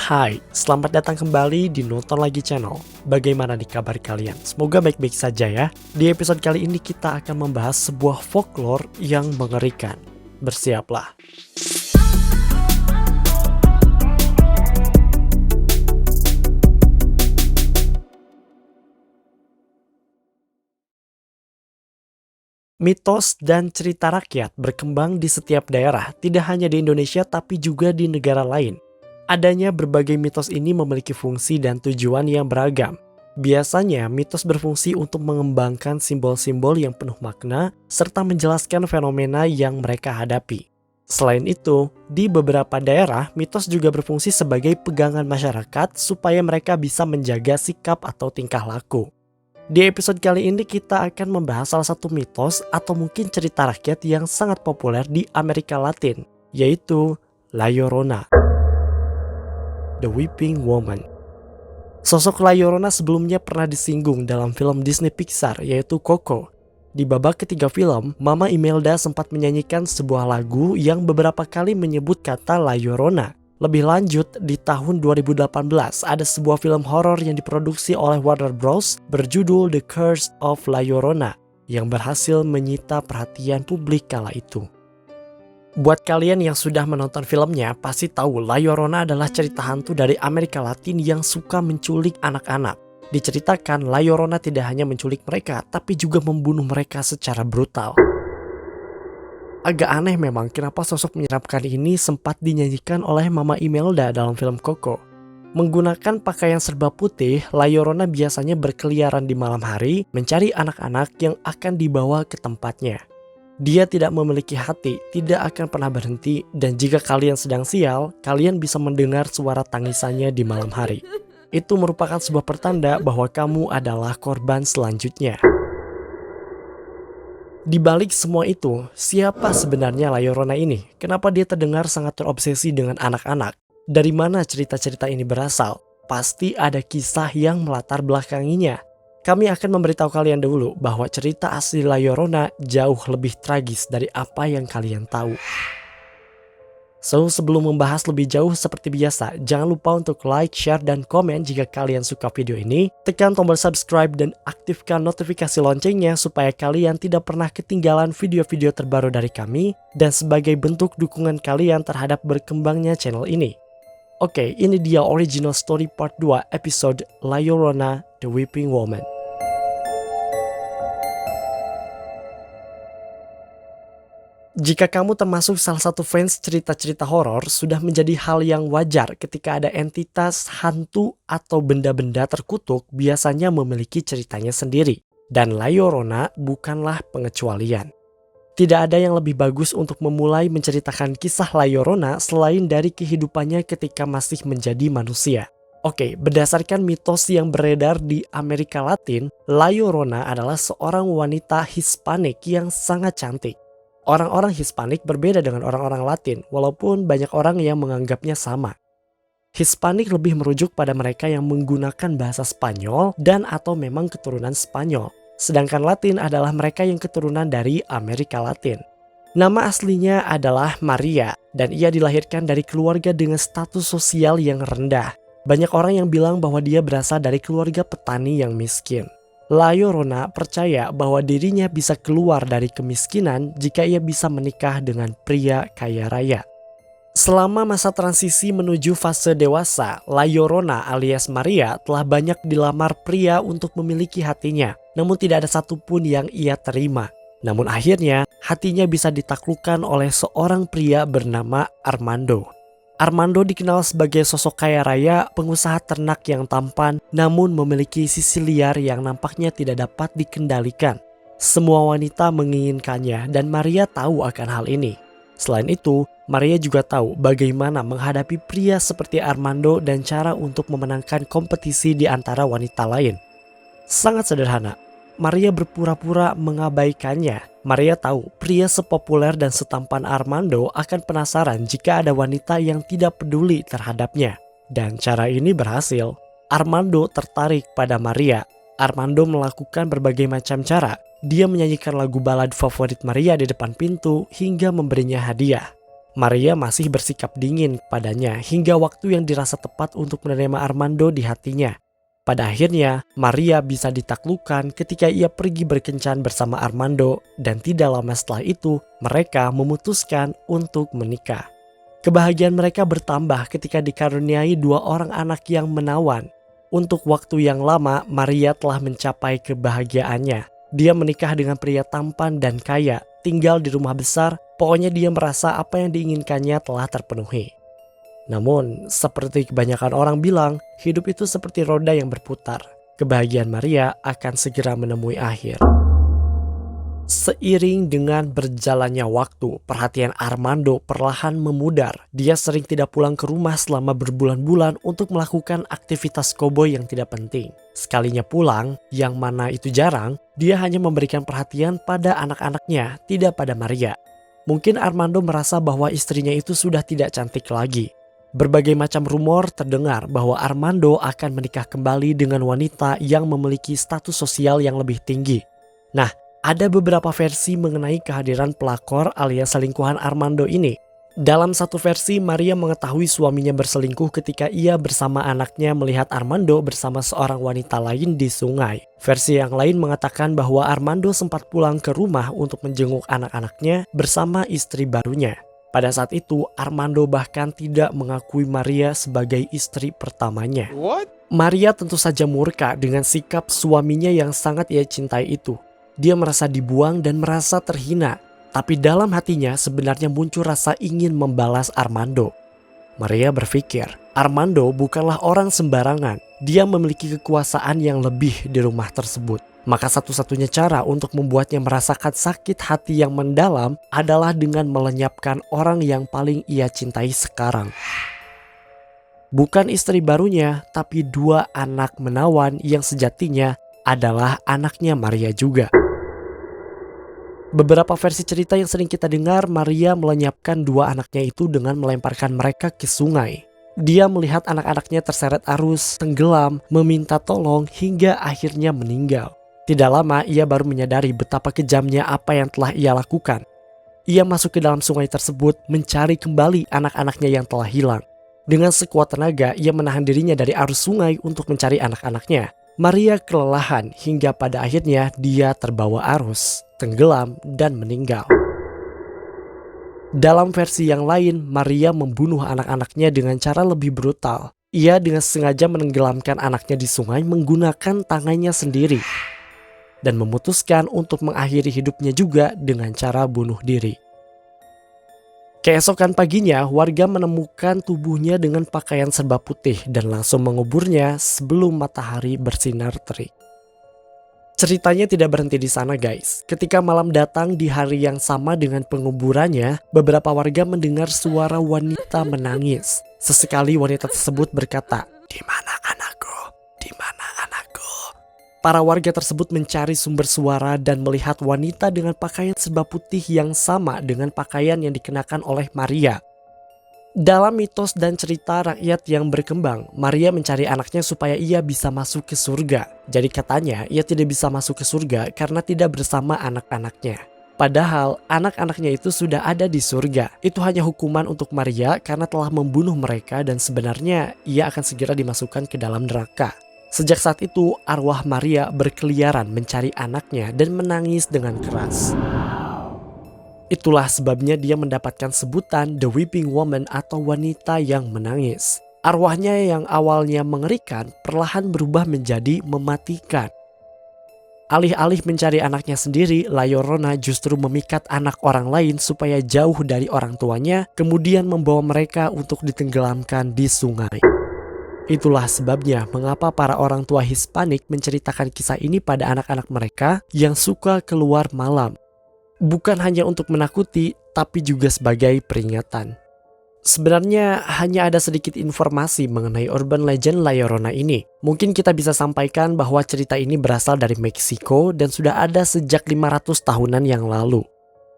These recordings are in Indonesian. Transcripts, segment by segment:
Hai, selamat datang kembali di Nonton Lagi Channel. Bagaimana nih kabar kalian? Semoga baik-baik saja ya. Di episode kali ini kita akan membahas sebuah folklore yang mengerikan. Bersiaplah. Mitos dan cerita rakyat berkembang di setiap daerah, tidak hanya di Indonesia tapi juga di negara lain. Adanya berbagai mitos ini memiliki fungsi dan tujuan yang beragam. Biasanya, mitos berfungsi untuk mengembangkan simbol-simbol yang penuh makna serta menjelaskan fenomena yang mereka hadapi. Selain itu, di beberapa daerah, mitos juga berfungsi sebagai pegangan masyarakat supaya mereka bisa menjaga sikap atau tingkah laku. Di episode kali ini kita akan membahas salah satu mitos atau mungkin cerita rakyat yang sangat populer di Amerika Latin, yaitu La Llorona, The Weeping Woman. Sosok La Llorona sebelumnya pernah disinggung dalam film Disney Pixar yaitu Coco. Di babak ketiga film, Mama Imelda sempat menyanyikan sebuah lagu yang beberapa kali menyebut kata La Llorona. Lebih lanjut, di tahun 2018 ada sebuah film horor yang diproduksi oleh Warner Bros. Berjudul The Curse of La Llorona yang berhasil menyita perhatian publik kala itu. Buat kalian yang sudah menonton filmnya, pasti tahu La Llorona adalah cerita hantu dari Amerika Latin yang suka menculik anak-anak. Diceritakan La Llorona tidak hanya menculik mereka, tapi juga membunuh mereka secara brutal. Agak aneh memang kenapa sosok menyeramkan ini sempat dinyanyikan oleh Mama Imelda dalam film Coco. Menggunakan pakaian serba putih, La Llorona biasanya berkeliaran di malam hari mencari anak-anak yang akan dibawa ke tempatnya. Dia tidak memiliki hati, tidak akan pernah berhenti, dan jika kalian sedang sial, kalian bisa mendengar suara tangisannya di malam hari. Itu merupakan sebuah pertanda bahwa kamu adalah korban selanjutnya. Di balik semua itu, siapa sebenarnya La Llorona ini? Kenapa dia terdengar sangat terobsesi dengan anak-anak? Dari mana cerita-cerita ini berasal? Pasti ada kisah yang melatar belakanginya. Kami akan memberitahu kalian dulu bahwa cerita asli La Llorona jauh lebih tragis dari apa yang kalian tahu. So, sebelum membahas lebih jauh seperti biasa, jangan lupa untuk like, share, dan komen jika kalian suka video ini. Tekan tombol subscribe dan aktifkan notifikasi loncengnya supaya kalian tidak pernah ketinggalan video-video terbaru dari kami dan sebagai bentuk dukungan kalian terhadap berkembangnya channel ini. Oke, ini dia original story part 2 episode La Llorona, The Weeping Woman. Jika kamu termasuk salah satu fans cerita-cerita horor, sudah menjadi hal yang wajar ketika ada entitas, hantu, atau benda-benda terkutuk biasanya memiliki ceritanya sendiri. Dan La Llorona bukanlah pengecualian. Tidak ada yang lebih bagus untuk memulai menceritakan kisah La Llorona selain dari kehidupannya ketika masih menjadi manusia. Oke, berdasarkan mitos yang beredar di Amerika Latin, La Llorona adalah seorang wanita Hispanik yang sangat cantik. Orang-orang Hispanik berbeda dengan orang-orang Latin, walaupun banyak orang yang menganggapnya sama. Hispanik lebih merujuk pada mereka yang menggunakan bahasa Spanyol dan atau memang keturunan Spanyol. Sedangkan Latin adalah mereka yang keturunan dari Amerika Latin. Nama aslinya adalah Maria, dan ia dilahirkan dari keluarga dengan status sosial yang rendah. Banyak orang yang bilang bahwa dia berasal dari keluarga petani yang miskin. La Llorona percaya bahwa dirinya bisa keluar dari kemiskinan jika ia bisa menikah dengan pria kaya raya. Selama masa transisi menuju fase dewasa, La Llorona alias Maria telah banyak dilamar pria untuk memiliki hatinya, namun tidak ada satupun yang ia terima. Namun akhirnya, hatinya bisa ditaklukkan oleh seorang pria bernama Armando. Armando dikenal sebagai sosok kaya raya, pengusaha ternak yang tampan, namun memiliki sisi liar yang nampaknya tidak dapat dikendalikan. Semua wanita menginginkannya dan Maria tahu akan hal ini. Selain itu, Maria juga tahu bagaimana menghadapi pria seperti Armando dan cara untuk memenangkan kompetisi di antara wanita lain. Sangat sederhana. Maria berpura-pura mengabaikannya. Maria tahu pria sepopuler dan setampan Armando akan penasaran jika ada wanita yang tidak peduli terhadapnya. Dan cara ini berhasil. Armando tertarik pada Maria. Armando melakukan berbagai macam cara. Dia menyanyikan lagu balad favorit Maria di depan pintu hingga memberinya hadiah. Maria masih bersikap dingin padanya hingga waktu yang dirasa tepat untuk menerima Armando di hatinya. Pada akhirnya, Maria bisa ditaklukkan ketika ia pergi berkencan bersama Armando dan tidak lama setelah itu, mereka memutuskan untuk menikah. Kebahagiaan mereka bertambah ketika dikaruniai 2 orang anak yang menawan. Untuk waktu yang lama, Maria telah mencapai kebahagiaannya. Dia menikah dengan pria tampan dan kaya, tinggal di rumah besar, pokoknya dia merasa apa yang diinginkannya telah terpenuhi. Namun, seperti kebanyakan orang bilang, hidup itu seperti roda yang berputar. Kebahagiaan Maria akan segera menemui akhir. Seiring dengan berjalannya waktu, perhatian Armando perlahan memudar. Dia sering tidak pulang ke rumah selama berbulan-bulan untuk melakukan aktivitas koboi yang tidak penting. Sekalinya pulang, yang mana itu jarang, dia hanya memberikan perhatian pada anak-anaknya, tidak pada Maria. Mungkin Armando merasa bahwa istrinya itu sudah tidak cantik lagi. Berbagai macam rumor terdengar bahwa Armando akan menikah kembali dengan wanita yang memiliki status sosial yang lebih tinggi. Nah, ada beberapa versi mengenai kehadiran pelakor alias selingkuhan Armando ini. Dalam satu versi, Maria mengetahui suaminya berselingkuh ketika ia bersama anaknya melihat Armando bersama seorang wanita lain di sungai. Versi yang lain mengatakan bahwa Armando sempat pulang ke rumah untuk menjenguk anak-anaknya bersama istri barunya. Pada saat itu, Armando bahkan tidak mengakui Maria sebagai istri pertamanya. What? Maria tentu saja murka dengan sikap suaminya yang sangat ia cintai itu. Dia merasa dibuang dan merasa terhina. Tapi dalam hatinya sebenarnya muncul rasa ingin membalas Armando. Maria berpikir, Armando bukanlah orang sembarangan. Dia memiliki kekuasaan yang lebih di rumah tersebut. Maka satu-satunya cara untuk membuatnya merasakan sakit hati yang mendalam adalah dengan melenyapkan orang yang paling ia cintai sekarang. Bukan istri barunya, tapi 2 anak menawan yang sejatinya adalah anaknya Maria juga. Beberapa versi cerita yang sering kita dengar, Maria melenyapkan 2 anaknya itu dengan melemparkan mereka ke sungai. Dia melihat anak-anaknya terseret arus, tenggelam, meminta tolong hingga akhirnya meninggal. Tidak lama ia baru menyadari betapa kejamnya apa yang telah ia lakukan. Ia masuk ke dalam sungai tersebut mencari kembali anak-anaknya yang telah hilang. Dengan sekuat tenaga ia menahan dirinya dari arus sungai untuk mencari anak-anaknya. Maria kelelahan hingga pada akhirnya dia terbawa arus, tenggelam dan meninggal. Dalam versi yang lain, Maria membunuh anak-anaknya dengan cara lebih brutal. Ia dengan sengaja menenggelamkan anaknya di sungai menggunakan tangannya sendiri. Dan memutuskan untuk mengakhiri hidupnya juga dengan cara bunuh diri. Keesokan paginya, warga menemukan tubuhnya dengan pakaian serba putih dan langsung menguburnya sebelum matahari bersinar terik. Ceritanya tidak berhenti di sana guys. Ketika malam datang di hari yang sama dengan penguburannya, beberapa warga mendengar suara wanita menangis. Sesekali wanita tersebut berkata, "Di mana anakku? Di mana anakku?" Para warga tersebut mencari sumber suara dan melihat wanita dengan pakaian serba putih yang sama dengan pakaian yang dikenakan oleh Maria. Dalam mitos dan cerita rakyat yang berkembang, Maria mencari anaknya supaya ia bisa masuk ke surga. Jadi katanya ia tidak bisa masuk ke surga karena tidak bersama anak-anaknya. Padahal anak-anaknya itu sudah ada di surga. Itu hanya hukuman untuk Maria karena telah membunuh mereka dan sebenarnya ia akan segera dimasukkan ke dalam neraka. Sejak saat itu, arwah Maria berkeliaran mencari anaknya dan menangis dengan keras. Itulah sebabnya dia mendapatkan sebutan The Weeping Woman atau wanita yang menangis. Arwahnya yang awalnya mengerikan perlahan berubah menjadi mematikan. Alih-alih mencari anaknya sendiri, La Llorona justru memikat anak orang lain supaya jauh dari orang tuanya, kemudian membawa mereka untuk ditenggelamkan di sungai. Itulah sebabnya mengapa para orang tua Hispanik menceritakan kisah ini pada anak-anak mereka yang suka keluar malam. Bukan hanya untuk menakuti, tapi juga sebagai peringatan. Sebenarnya hanya ada sedikit informasi mengenai urban legend La Llorona ini. Mungkin kita bisa sampaikan bahwa cerita ini berasal dari Meksiko dan sudah ada sejak 500 tahunan yang lalu.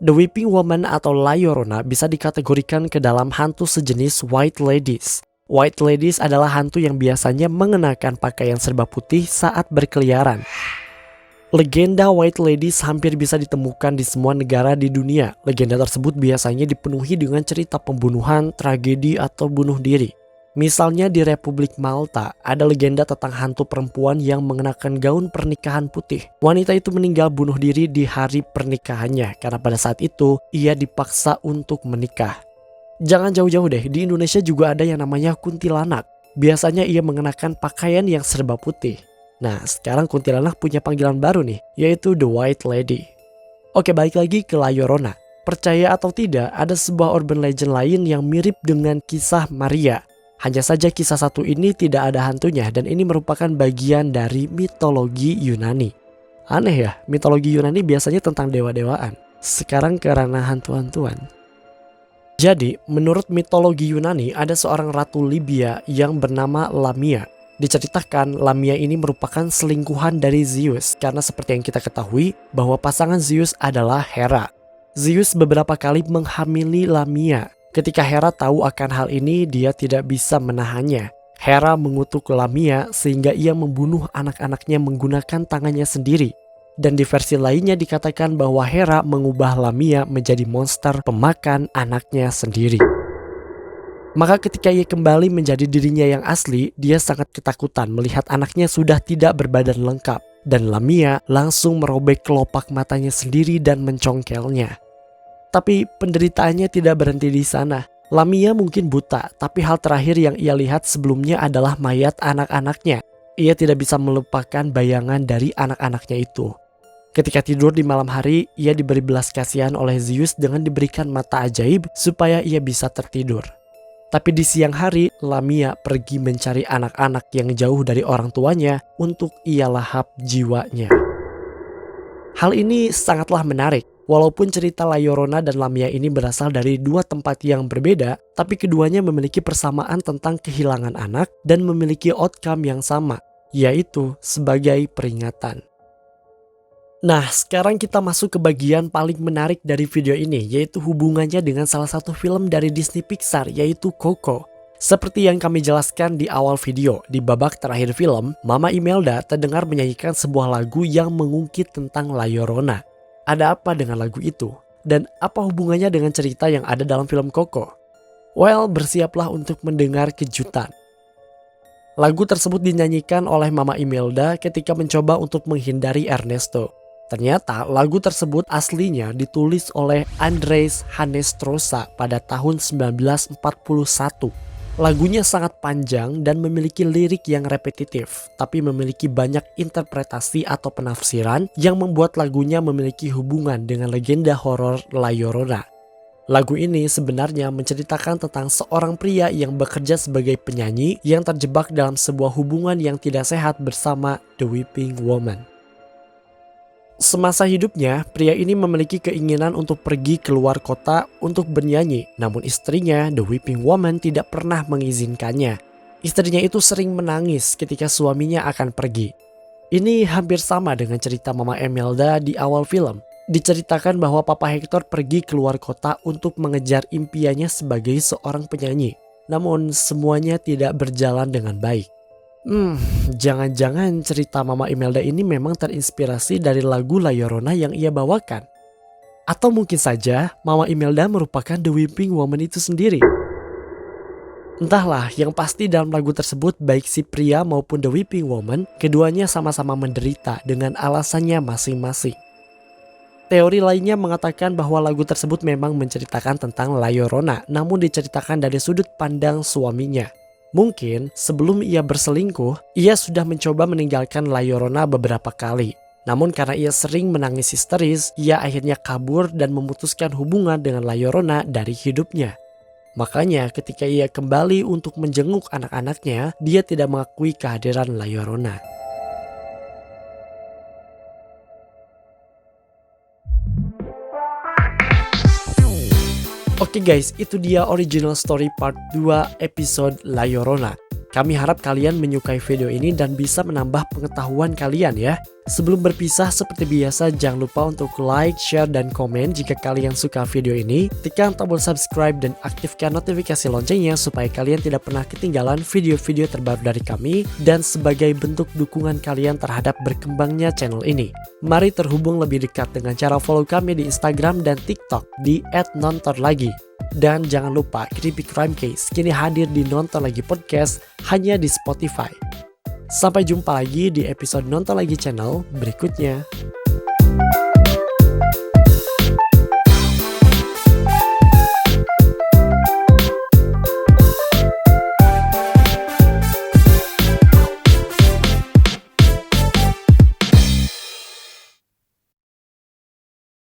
The Weeping Woman atau La Llorona bisa dikategorikan ke dalam hantu sejenis White Ladies. White Ladies adalah hantu yang biasanya mengenakan pakaian serba putih saat berkeliaran. Legenda White Ladies hampir bisa ditemukan di semua negara di dunia. Legenda tersebut biasanya dipenuhi dengan cerita pembunuhan, tragedi, atau bunuh diri. Misalnya di Republik Malta, ada legenda tentang hantu perempuan yang mengenakan gaun pernikahan putih. Wanita itu meninggal bunuh diri di hari pernikahannya karena pada saat itu ia dipaksa untuk menikah. Jangan jauh-jauh deh, di Indonesia juga ada yang namanya kuntilanak. Biasanya ia mengenakan pakaian yang serba putih. Nah, sekarang kuntilanak punya panggilan baru nih, yaitu The White Lady. Oke, balik lagi ke La Llorona. Percaya atau tidak, ada sebuah urban legend lain yang mirip dengan kisah Maria. Hanya saja kisah satu ini tidak ada hantunya dan ini merupakan bagian dari mitologi Yunani. Aneh ya, mitologi Yunani biasanya tentang dewa-dewaan. Sekarang ke ranah hantu-hantuan. Jadi, menurut mitologi Yunani, ada seorang ratu Libya yang bernama Lamia. Diceritakan Lamia ini merupakan selingkuhan dari Zeus karena seperti yang kita ketahui bahwa pasangan Zeus adalah Hera. Zeus beberapa kali menghamili Lamia. Ketika Hera tahu akan hal ini, dia tidak bisa menahannya. Hera mengutuk Lamia sehingga ia membunuh anak-anaknya menggunakan tangannya sendiri. Dan di versi lainnya dikatakan bahwa Hera mengubah Lamia menjadi monster pemakan anaknya sendiri. Maka ketika ia kembali menjadi dirinya yang asli, dia sangat ketakutan melihat anaknya sudah tidak berbadan lengkap. Dan Lamia langsung merobek kelopak matanya sendiri dan mencongkelnya. Tapi penderitaannya tidak berhenti di sana. Lamia mungkin buta, tapi hal terakhir yang ia lihat sebelumnya adalah mayat anak-anaknya. Ia tidak bisa melupakan bayangan dari anak-anaknya itu. Ketika tidur di malam hari, ia diberi belas kasihan oleh Zeus dengan diberikan mata ajaib supaya ia bisa tertidur. Tapi di siang hari, Lamia pergi mencari anak-anak yang jauh dari orang tuanya untuk ia lahap jiwanya. Hal ini sangatlah menarik. Walaupun cerita La Llorona dan Lamia ini berasal dari dua tempat yang berbeda, tapi keduanya memiliki persamaan tentang kehilangan anak dan memiliki outcome yang sama, yaitu sebagai peringatan. Nah, sekarang kita masuk ke bagian paling menarik dari video ini, yaitu hubungannya dengan salah satu film dari Disney Pixar, yaitu Coco. Seperti yang kami jelaskan di awal video, di babak terakhir film, Mama Imelda terdengar menyanyikan sebuah lagu yang mengungkit tentang La Llorona. Ada apa dengan lagu itu? Dan apa hubungannya dengan cerita yang ada dalam film Coco? Well, bersiaplah untuk mendengar kejutan. Lagu tersebut dinyanyikan oleh Mama Imelda ketika mencoba untuk menghindari Ernesto. Ternyata lagu tersebut aslinya ditulis oleh Andrés Hanestrosa pada tahun 1941. Lagunya sangat panjang dan memiliki lirik yang repetitif, tapi memiliki banyak interpretasi atau penafsiran yang membuat lagunya memiliki hubungan dengan legenda horor La Llorona. Lagu ini sebenarnya menceritakan tentang seorang pria yang bekerja sebagai penyanyi yang terjebak dalam sebuah hubungan yang tidak sehat bersama The Weeping Woman. Semasa hidupnya, pria ini memiliki keinginan untuk pergi keluar kota untuk bernyanyi. Namun istrinya, The Weeping Woman, tidak pernah mengizinkannya. Istrinya itu sering menangis ketika suaminya akan pergi. Ini hampir sama dengan cerita Mama Imelda di awal film. Diceritakan bahwa Papa Hector pergi keluar kota untuk mengejar impiannya sebagai seorang penyanyi. Namun semuanya tidak berjalan dengan baik. Jangan-jangan cerita Mama Imelda ini memang terinspirasi dari lagu La Llorona yang ia bawakan. Atau mungkin saja Mama Imelda merupakan The Weeping Woman itu sendiri. Entahlah, yang pasti dalam lagu tersebut baik si pria maupun The Weeping Woman, keduanya sama-sama menderita dengan alasannya masing-masing. Teori lainnya mengatakan bahwa lagu tersebut memang menceritakan tentang La Llorona, namun diceritakan dari sudut pandang suaminya. Mungkin sebelum ia berselingkuh, ia sudah mencoba meninggalkan La Llorona beberapa kali. Namun karena ia sering menangis histeris, ia akhirnya kabur dan memutuskan hubungan dengan La Llorona dari hidupnya. Makanya ketika ia kembali untuk menjenguk anak-anaknya, dia tidak mengakui kehadiran La Llorona. Oke guys, itu dia original story part 2 episode La Llorona. Kami harap kalian menyukai video ini dan bisa menambah pengetahuan kalian ya. Sebelum berpisah seperti biasa, jangan lupa untuk like, share, dan komen jika kalian suka video ini. Tekan tombol subscribe dan aktifkan notifikasi loncengnya supaya kalian tidak pernah ketinggalan video-video terbaru dari kami dan sebagai bentuk dukungan kalian terhadap berkembangnya channel ini. Mari terhubung lebih dekat dengan cara follow kami di Instagram dan TikTok di @nontonlagi. Dan jangan lupa, Creepy Crime Case kini hadir di Nonton Lagi Podcast hanya di Spotify. Sampai jumpa lagi di episode Nonton Lagi channel berikutnya.